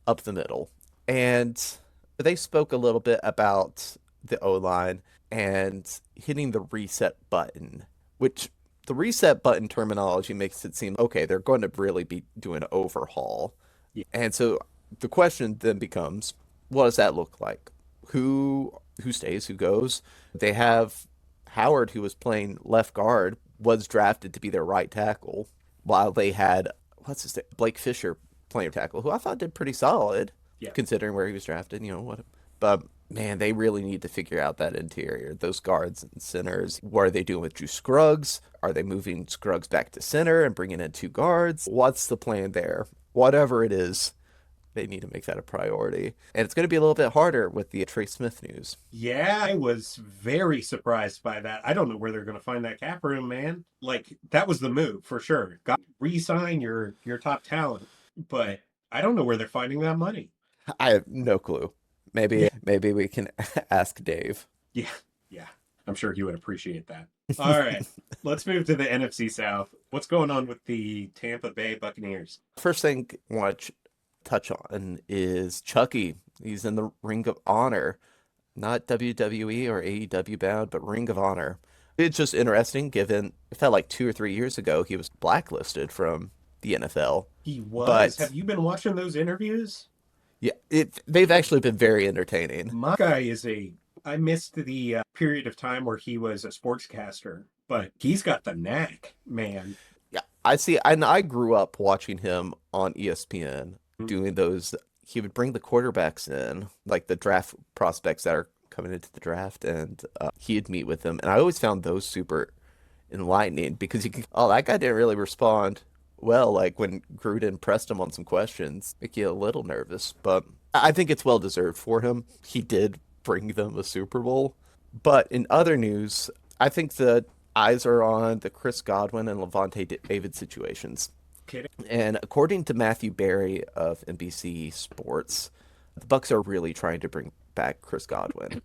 up the middle. And they spoke a little bit about the O-line and hitting the reset button, which the reset button terminology makes it seem, okay, they're going to really be doing an overhaul. Yeah. And so the question then becomes, what does that look like? Who stays, who goes? They have Howard, who was playing left guard, was drafted to be their right tackle, while they had what's his name, Blake Fisher playing tackle, who I thought did pretty solid, Yeah. considering where he was drafted. You know what? But man, they really need to figure out that interior, those guards and centers. What are they doing with Drew Scruggs? Are they moving Scruggs back to center and bringing in two guards? What's the plan there? Whatever it is, they need to make that a priority. And it's going to be a little bit harder with the Trey Smith news. Yeah, I was very surprised by that. I don't know where they're going to find that cap room, man. Like, that was the move for sure. Got re-sign your top talent, but I don't know where they're finding that money. I have no clue. Maybe we can ask Dave. Yeah, yeah. I'm sure he would appreciate that. All right, let's move to the NFC South. What's going on with the Tampa Bay Buccaneers? First thing I want to touch on is Chucky. He's in the Ring of Honor, not WWE or AEW bound, but Ring of Honor. It's just interesting given it felt like 2 or 3 years ago he was blacklisted from the NFL. He was. But have you been watching those interviews? Yeah, they've actually been very entertaining. My guy is I missed the period of time where he was a sportscaster, but he's got the knack, man. Yeah, I see. And I grew up watching him on ESPN doing those. He would bring the quarterbacks in, like the draft prospects that are coming into the draft, and he'd meet with them. And I always found those super enlightening because that guy didn't really respond well, like when Gruden pressed him on some questions, make you a little nervous, but I think it's well deserved for him. He did bring them a Super Bowl. But in other news, I think the eyes are on the Chris Godwin and Levante David situations. Kidding. And according to Matthew Berry of NBC Sports, the Bucs are really trying to bring back Chris Godwin.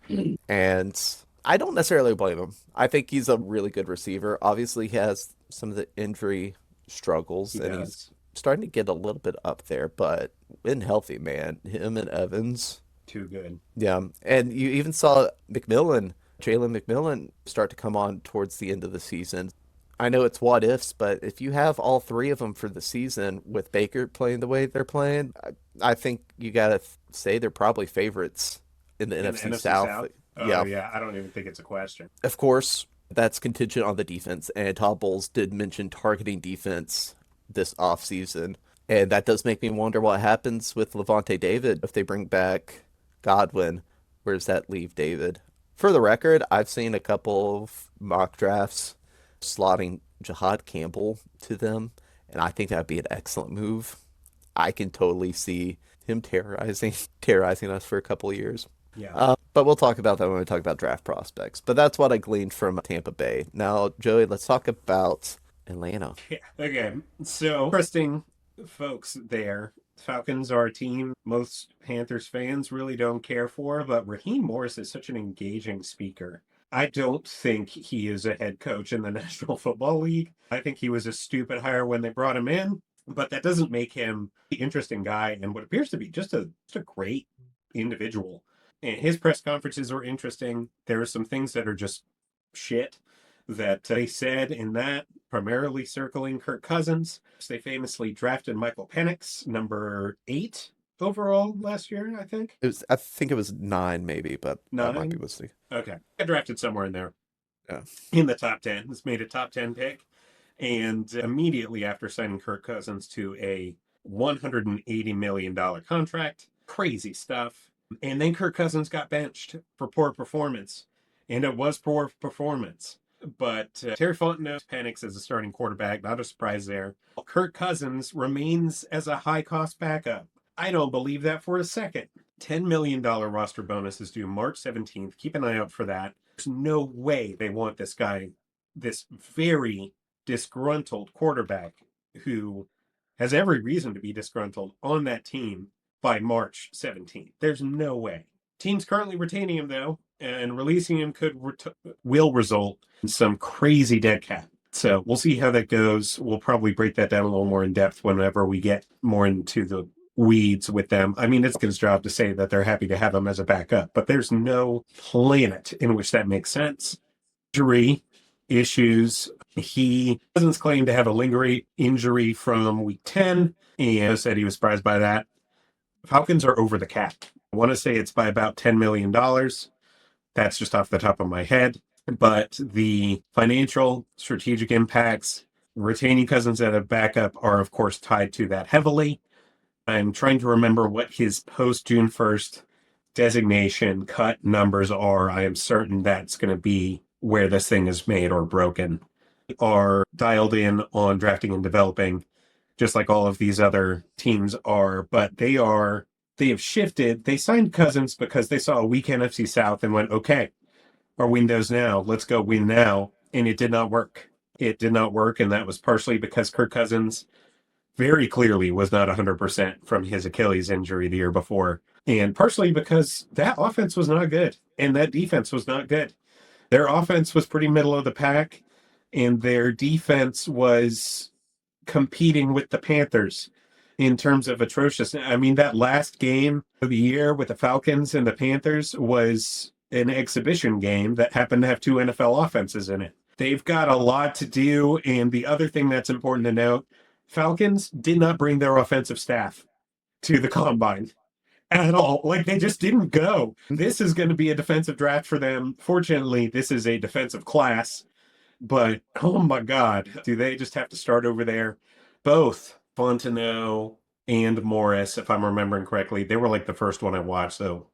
And I don't necessarily blame him. I think he's a really good receiver. Obviously, he has some of the injury struggles, and he's starting to get a little bit up there, but when healthy, man, him and Evans, too good. Yeah, and you even saw Jalen McMillan start to come on towards the end of the season. I know it's what ifs, but if you have all three of them for the season with Baker playing the way they're playing, I think you gotta say they're probably favorites in the NFC South. Oh, yeah, I don't even think it's a question. Of course, that's contingent on the defense, and Todd Bowles did mention targeting defense this offseason, and that does make me wonder what happens with Levante David if they bring back Godwin. Where does that leave David? For the record, I've seen a couple of mock drafts slotting Jahad Campbell to them, and I think that would be an excellent move. I can totally see him terrorizing us for a couple of years. Yeah. But we'll talk about that when we talk about draft prospects. But that's what I gleaned from Tampa Bay. Now, Joey, let's talk about Atlanta. Yeah. Okay. So, interesting folks there. Falcons are a team most Panthers fans really don't care for, but Raheem Morris is such an engaging speaker. I don't think he is a head coach in the National Football League. I think he was a stupid hire when they brought him in, but that doesn't make him the interesting guy and what appears to be just a great individual. And his press conferences were interesting. There are some things that are just shit that they said in that, primarily circling Kirk Cousins. They famously drafted Michael Penix, number 8 overall last year, I think. I think it was 9 maybe, but 9? that might be mistake. Okay. I drafted somewhere in there. Yeah. In the top 10. It's made a top 10 pick. And immediately after signing Kirk Cousins to a $180 million contract, crazy stuff. And then Kirk Cousins got benched for poor performance. And it was poor performance. But Terry Fontenot Penix as a starting quarterback, not a surprise there. Kirk Cousins remains as a high-cost backup. I don't believe that for a second. $10 million roster bonus is due March 17th. Keep an eye out for that. There's no way they want this guy, this very disgruntled quarterback who has every reason to be disgruntled on that team by March 17th. There's no way. Teams currently retaining him, though, and releasing him will result in some crazy dead cap. So we'll see how that goes. We'll probably break that down a little more in depth whenever we get more into the weeds with them. I mean, it's his job to say that they're happy to have him as a backup, but there's no planet in which that makes sense. Injury issues. He doesn't claim to have a lingering injury from week 10 and said he was surprised by that. Falcons are over the cap. I want to say it's by about $10 million. That's just off the top of my head. But the financial strategic impacts, retaining Cousins at a backup are, of course, tied to that heavily. I'm trying to remember what his post-June 1st designation cut numbers are. I am certain that's going to be where this thing is made or broken. Are dialed in on drafting and developing, just like all of these other teams are, but they have shifted. They signed Cousins because they saw a weak NFC South and went, okay, our window's now. Let's go win now. And it did not work. It did not work, and that was partially because Kirk Cousins very clearly was not 100% from his Achilles injury the year before, and partially because that offense was not good, and that defense was not good. Their offense was pretty middle of the pack, and their defense was competing with the Panthers in terms of atrocious. I mean, that last game of the year with the Falcons and the Panthers was an exhibition game that happened to have two NFL offenses in it. They've got a lot to do, and the other thing that's important to note, Falcons did not bring their offensive staff to the combine at all. Like, they just didn't go. This is going to be a defensive draft for them. Fortunately, this is a defensive class, but oh my God, do they just have to start over there? Both Fontenot and Morris, if I'm remembering correctly, they were like the first one I watched, so,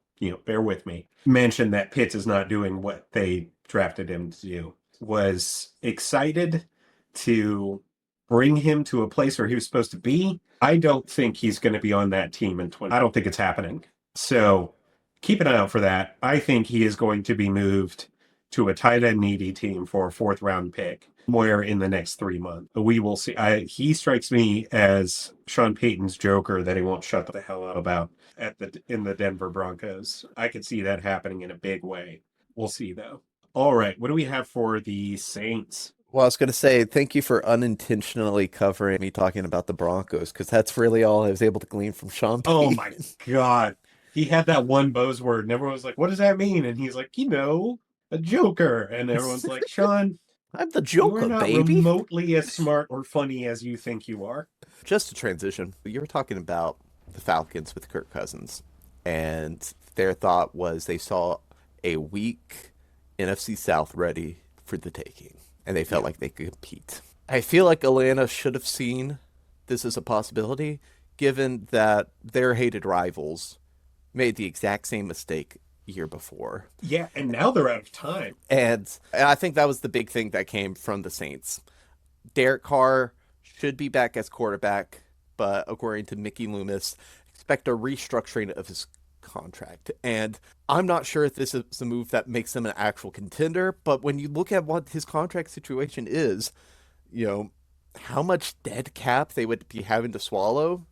bear with me. Mentioned that Pitts is not doing what they drafted him to do. Was excited to bring him to a place where he was supposed to be. I don't think he's going to be on that team in 20. I don't think it's happening. So keep an eye out for that. I think he is going to be moved to a tight end needy team for a 4th round pick somewhere in the next 3 months. We will see. He strikes me as Sean Payton's Joker that he won't shut the hell up about in the Denver Broncos. I could see that happening in a big way. We'll see, though. All right, what do we have for the Saints? Well, I was going to say, thank you for unintentionally covering me talking about the Broncos, because that's really all I was able to glean from Sean Payton. Oh, my God. He had that one Bose word, and everyone was like, what does that mean? And he's like, a joker. And everyone's like, Sean, I'm the Joker, you are not baby. remotely as smart or funny as you think you are. Just to transition, you were talking about the Falcons with Kirk Cousins, and their thought was they saw a weak NFC South ready for the taking, and they felt like they could compete. I feel like Atlanta should have seen this as a possibility, given that their hated rivals made the exact same mistake year before. Yeah, and now they're out of time. And I think that was the big thing that came from the Saints. Derek Carr should be back as quarterback, but according to Mickey Loomis, expect a restructuring of his contract. And I'm not sure if this is a move that makes him an actual contender, but when you look at what his contract situation is, how much dead cap they would be having to swallow,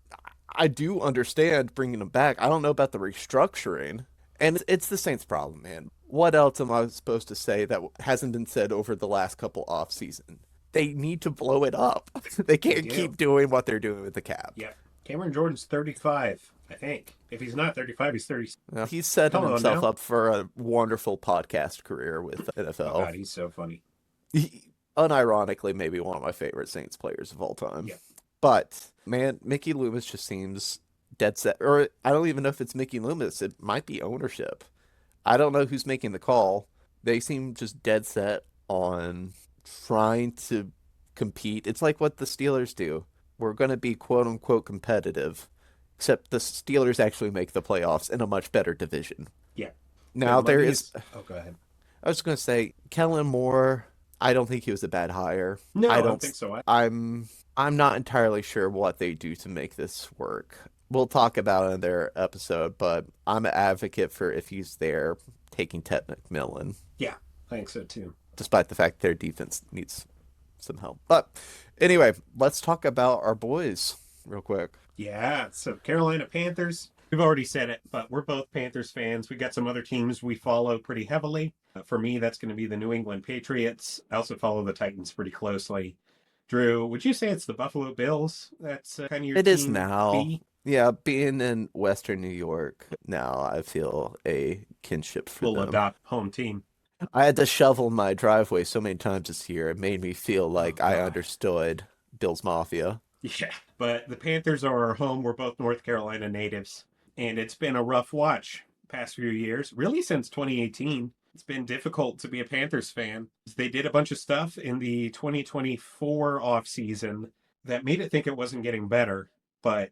I do understand bringing him back. I don't know about the restructuring. And it's the Saints' problem, man. What else am I supposed to say that hasn't been said over the last couple off season? They need to blow it up. They can't keep doing what they're doing with the cap. Yeah. Cameron Jordan's 35, I think. If he's not 35, he's 30. He's setting himself up for a wonderful podcast career with the NFL. Oh, God, he's so funny. Unironically, maybe one of my favorite Saints players of all time. Yeah. But, man, Mickey Loomis just seems dead set. Or I don't even know if it's Mickey Loomis. It might be ownership. I don't know who's making the call. They seem just dead set on trying to compete. It's like what the Steelers do. We're going to be quote-unquote competitive, except the Steelers actually make the playoffs in a much better division. Yeah. Now there is... Oh, go ahead. I was going to say, Kellen Moore, I don't think he was a bad hire. No, I don't think so. I'm not entirely sure what they do to make this work. We'll talk about it in their episode, but I'm an advocate for, if he's there, taking Ted McMillan. Yeah, I think so too. Despite the fact their defense needs some help. But anyway, let's talk about our boys, real quick. Yeah, so Carolina Panthers. We've already said it, but we're both Panthers fans. We got some other teams we follow pretty heavily. For me, that's going to be the New England Patriots. I also follow the Titans pretty closely. Drew, would you say it's the Buffalo Bills? That's kind of your It is team now. B? Yeah, being in Western New York now, I feel a kinship for We'll them. adopt home team. I had to shovel my driveway so many times this year. It made me feel Oh, like I God. understood Bill's Mafia. Yeah, but the Panthers are our home. We're both North Carolina natives, and it's been a rough watch past few years, really since 2018. It's been difficult to be a Panthers fan. They did a bunch of stuff in the 2024 offseason that made it think it wasn't getting better, but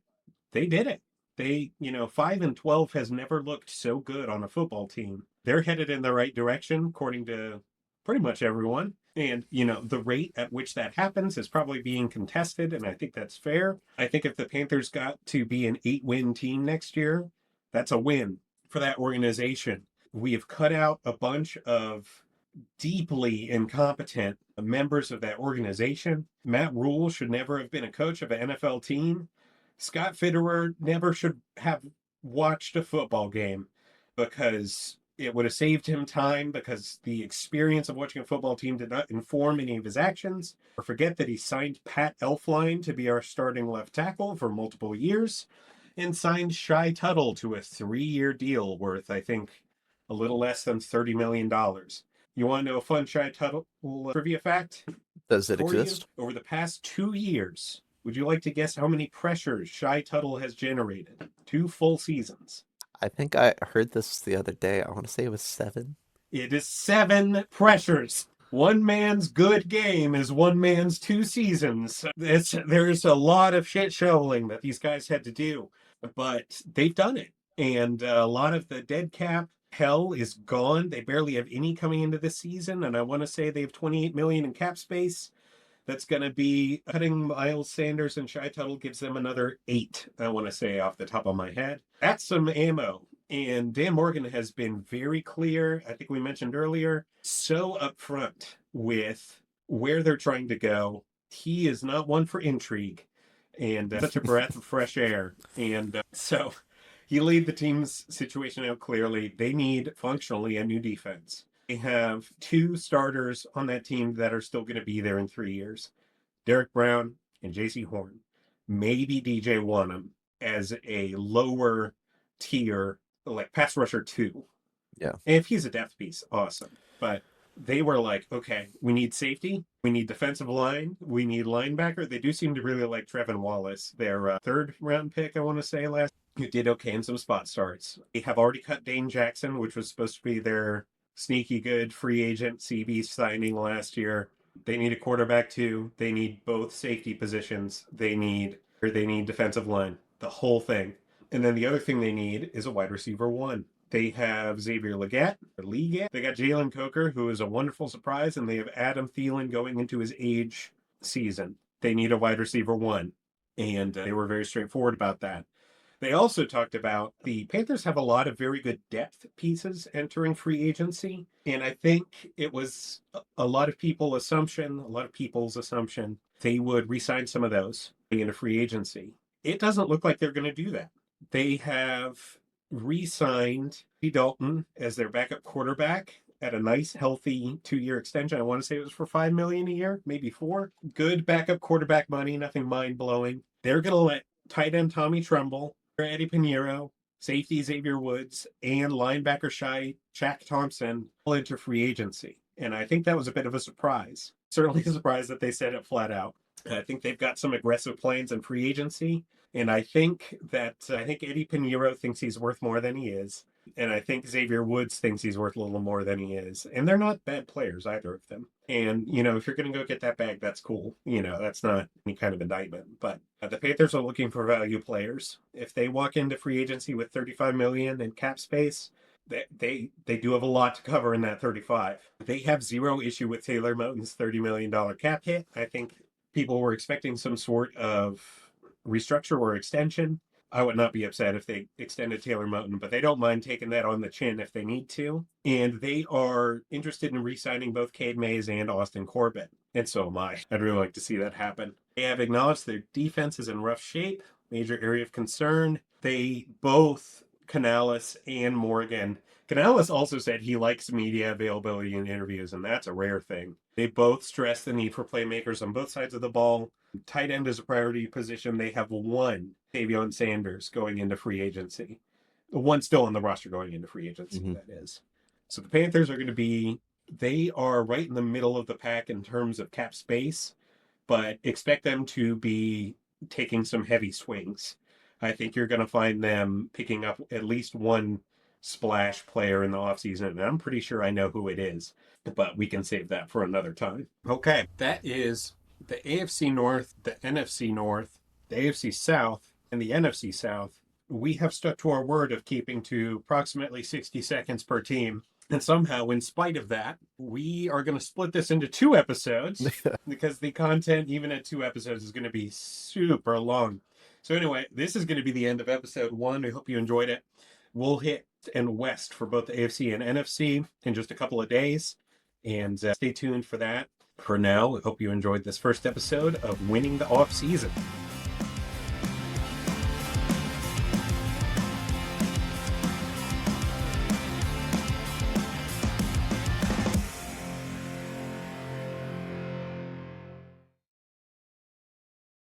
they did it. 5-12 has never looked so good on a football team. They're headed in the right direction, according to pretty much everyone. And, the rate at which that happens is probably being contested, and I think that's fair. I think if the Panthers got to be an 8-win team next year, that's a win for that organization. We have cut out a bunch of deeply incompetent members of that organization. Matt Rule should never have been a coach of an NFL team. Scott Fitterer never should have watched a football game because it would have saved him time because the experience of watching a football team did not inform any of his actions. Or forget that he signed Pat Elflein to be our starting left tackle for multiple years and signed Shy Tuttle to a 3-year deal worth, I think, a little less than $30 million. You want to know a fun Shy Tuttle trivia fact Does it for you? exist? Over the past 2 years, would you like to guess how many pressures Shy Tuttle has generated? 2 full seasons. I think I heard this the other day. I want to say it was 7. It is 7 pressures. One man's good game is one man's 2 seasons. There's a lot of shit shoveling that these guys had to do, but they've done it. And a lot of the dead cap hell is gone. They barely have any coming into this season, and I want to say they have 28 million in cap space. That's going to be cutting Miles Sanders and Shy Tuttle gives them another 8, I want to say off the top of my head. That's some ammo. And Dan Morgan has been very clear, I think we mentioned earlier, so upfront with where they're trying to go. He is not one for intrigue and such a breath of fresh air. And so he laid the team's situation out clearly. They need functionally a new defense. They have 2 starters on that team that are still going to be there in 3 years. Derek Brown and JC Horn. Maybe DJ Wanham as a lower tier, like pass rusher 2. Yeah. And if he's a depth piece, awesome. But they were like, okay, we need safety, we need defensive line, we need linebacker. They do seem to really like Trevin Wallace, their 3rd round pick, I want to say, last. Who did okay in some spot starts. They have already cut Dane Jackson, which was supposed to be their sneaky good free agent CB signing last year. They need a quarterback too. They need both safety positions. They need defensive line, the whole thing. And then the other thing they need is a wide receiver 1. They have Xavier Legette. They got Jalen Coker, who is a wonderful surprise, and they have Adam Thielen going into his age season. They need a wide receiver 1, and they were very straightforward about that. They also talked about the Panthers have a lot of very good depth pieces entering free agency. And I think it was a lot of people's assumption they would re-sign some of those into free agency. It doesn't look like they're going to do that. They have re-signed Dalton as their backup quarterback at a nice, healthy 2-year extension. I want to say it was for $5 million a year, maybe 4. Good backup quarterback money, nothing mind-blowing. They're going to let tight end Tommy Tremble, Eddie Pinheiro, safety Xavier Woods, and linebacker Shaq Thompson all enter free agency. And I think that was a bit of a surprise. Certainly a surprise that they said it flat out. I think they've got some aggressive plans in free agency. And I think Eddie Pinheiro thinks he's worth more than he is. And I think Xavier Woods thinks he's worth a little more than he is. And they're not bad players, either of them. And, if you're going to go get that bag, that's cool. That's not any kind of indictment. But the Panthers are looking for value players. If they walk into free agency with $35 million in cap space, they do have a lot to cover in that 35. They have zero issue with Taylor Moton's $30 million cap hit. I think people were expecting some sort of restructure or extension. I would not be upset if they extended Taylor Moton, but they don't mind taking that on the chin if they need to. And they are interested in re-signing both Cade Mays and Austin Corbett. And so am I. I'd really like to see that happen. They have acknowledged their defense is in rough shape, major area of concern. They both, Canales and Morgan. Canales also said he likes media availability in interviews, and that's a rare thing. They both stress the need for playmakers on both sides of the ball. Tight end is a priority position. They have one, Tavion Sanders, going into free agency. One still on the roster going into free agency, that is. So the Panthers are going to be, they are right in the middle of the pack in terms of cap space, but expect them to be taking some heavy swings. I think you're going to find them picking up at least one splash player in the offseason, and I'm pretty sure I know who it is, but we can save that for another time. Okay, that is the AFC North, the NFC North, the AFC South, and the NFC South. We have stuck to our word of keeping to approximately 60 seconds per team. And somehow, in spite of that, we are going to split this into 2 episodes because the content, even at 2 episodes, is going to be super long. So anyway, this is going to be the end of episode 1. I hope you enjoyed it. We'll hit and West for both the AFC and NFC in just a couple of days. And stay tuned for that. For now, I hope you enjoyed this first episode of Winning the Offseason.